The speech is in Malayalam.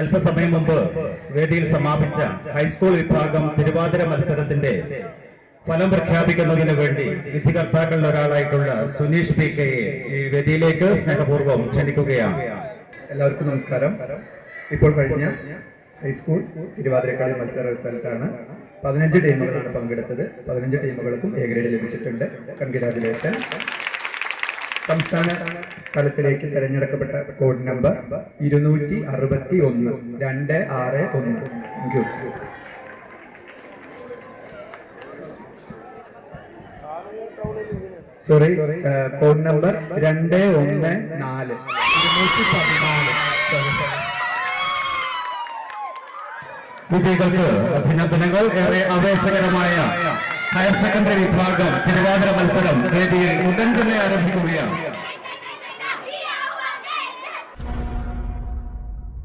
അല്പസമയം മുമ്പ് വേദിയിൽ സമാപിച്ച ഹൈസ്കൂൾ വിഭാഗം തിരുവാതിര മത്സരത്തിന്റെ ഫലം പ്രഖ്യാപിക്കുന്നതിന് വേണ്ടി വിധികർത്താക്കളിൽ ഒരാളായിട്ടുള്ള സുനീഷ് പി കെയെ ഈ വേദിയിലേക്ക് സ്നേഹപൂർവ്വം ക്ഷണിക്കുകയാണ്. എല്ലാവർക്കും നമസ്കാരം. ഇപ്പോൾ കഴിഞ്ഞ ഹൈസ്കൂൾ തിരുവാതിരക്കളി മത്സര റിസൾട്ടാണ്. 15 ടീമുകളാണ് പങ്കെടുത്തത്. 15 ടീമുകൾക്കും എ ഗ്രേഡ് ലഭിച്ചിട്ടുണ്ട്. കൺഗ്രാജുലേഷൻ. സംസ്ഥാന തലത്തിലേക്ക് തിരഞ്ഞെടുക്കപ്പെട്ട code number 261 261. Sorry, code number 214 214. വിജയികൾക്ക് അഭിനന്ദനങ്ങൾ. ഏറെ ആവേശകരമായ ഹയർ സെക്കൻഡറി വിഭാഗം തിരുവാതിര മത്സരം വേദിയിൽ ഉടൻ തന്നെ ആരംഭിക്കുകയാണ്.